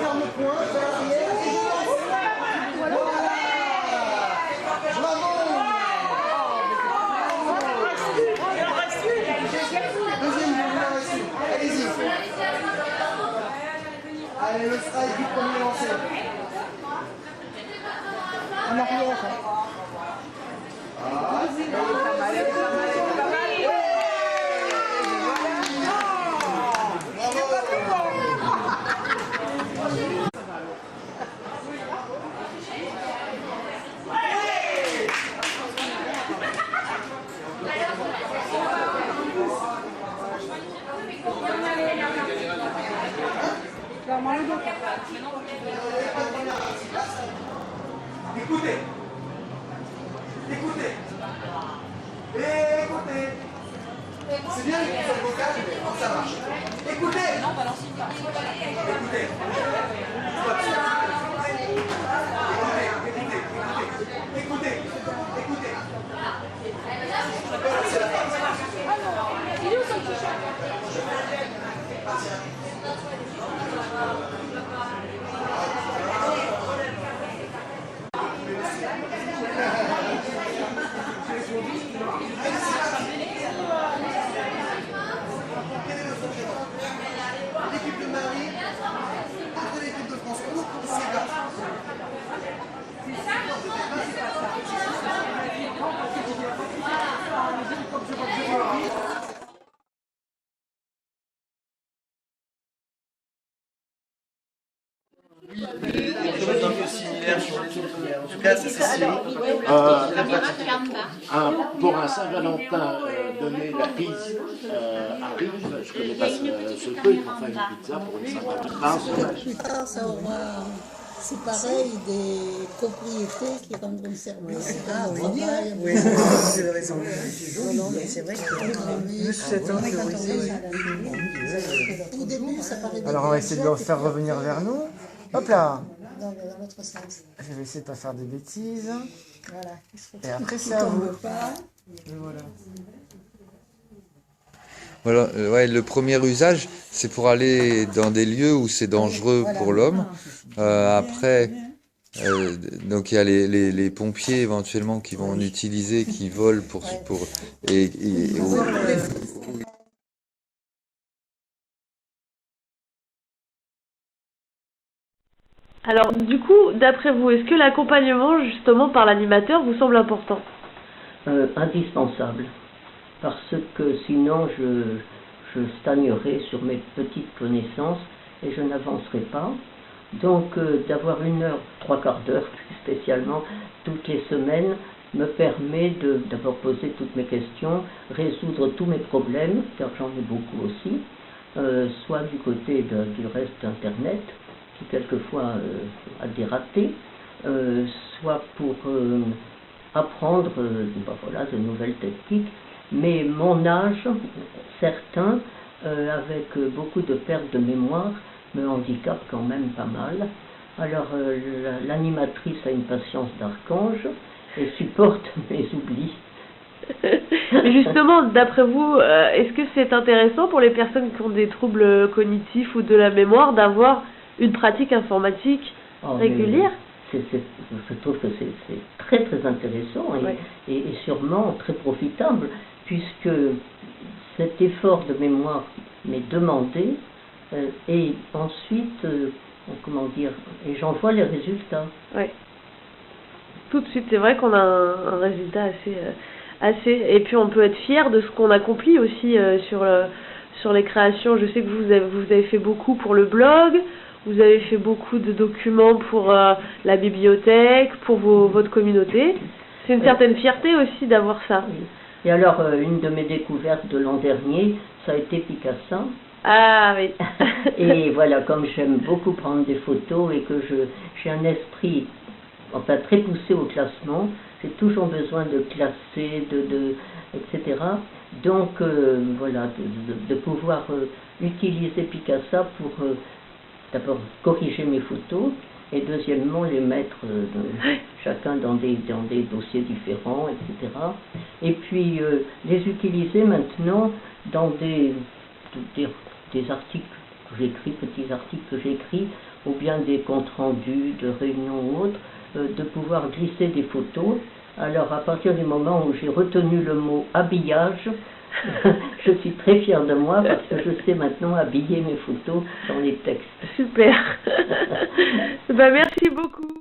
ferme le point, vers l'arrière, et je lance. Voilà. Bravo. Deuxième génération. Allez-y. Allez, le strike du premier lancé. En arrière. Écoutez. Écoutez. Écoutez. C'est bien les consoles vocales, mais quand ça marche. Écoutez. Non, balancez pas. Écoutez. Écoutez. Écoutez. C'est la partie. Il est où son t-shirt? L'équipe de Marie contre l'équipe de France. C'est parti. Un peu similaire sur les autres. En tout cas, c'est Cécile. Pour un Saint-Valentin donné la pizza arrive, je ne connais pas ce truc, enfin une pizza pour une Saint-Valentin. Plus tard, ça aura, c'est pareil, des propriétés qui rendront service. Ah oui, oui, vous avez raison. Non, mais c'est vrai que juste 7 ans que vous Au début, ça paraît. Alors on va essayer de le faire revenir vers nous. Hop là. Non, mais dans l'autre sens. Je vais essayer de ne pas faire de bêtises. Voilà. Et après c'est à vous. Et voilà. Voilà, ouais, le premier usage, c'est pour aller dans des lieux où c'est dangereux pour l'homme. Après, donc il y a les pompiers éventuellement qui vont en utiliser, qui volent pour Alors, du coup, d'après vous, est-ce que l'accompagnement, justement, par l'animateur vous semble important? Indispensable. Parce que sinon, je stagnerai sur mes petites connaissances et je n'avancerai pas. Donc, d'avoir 1 heure, 3/4 d'heure, plus spécialement, toutes les semaines, me permet de d'abord poser toutes mes questions, résoudre tous mes problèmes, car j'en ai beaucoup aussi, soit du côté du reste d'Internet, qui quelquefois a des ratés, soit pour apprendre voilà, de nouvelles techniques. Mais mon âge, certains, avec beaucoup de perte de mémoire, me handicapent quand même pas mal. Alors l'animatrice a une patience d'archange et supporte mes oublis. Justement, d'après vous, est-ce que c'est intéressant pour les personnes qui ont des troubles cognitifs ou de la mémoire d'avoir une pratique informatique régulière? Je trouve que c'est très très intéressant et sûrement très profitable, puisque cet effort de mémoire m'est demandé et ensuite, comment dire, et j'en vois les résultats. Oui. Tout de suite, c'est vrai qu'on a un résultat assez... Et puis on peut être fier de ce qu'on accomplit aussi sur les créations. Je sais que vous avez fait beaucoup pour le blog. Vous avez fait beaucoup de documents pour la bibliothèque, pour votre communauté. C'est une certaine fierté aussi d'avoir ça. Oui. Et alors, une de mes découvertes de l'an dernier, ça a été Picasso. Ah oui. Et voilà, comme j'aime beaucoup prendre des photos et que j'ai un esprit enfin, très poussé au classement, j'ai toujours besoin de classer, etc. Donc, voilà, de pouvoir utiliser Picasso pour... d'abord corriger mes photos et deuxièmement les mettre chacun dans des dossiers différents, etc. Et puis les utiliser maintenant dans des articles j'écris, petits articles que j'écris, ou bien des comptes rendus de réunions ou autres, de pouvoir glisser des photos. Alors, à partir du moment où j'ai retenu le mot habillage, je suis très fière de moi parce que je sais maintenant habiller mes photos dans les textes. Super. Bah, merci beaucoup.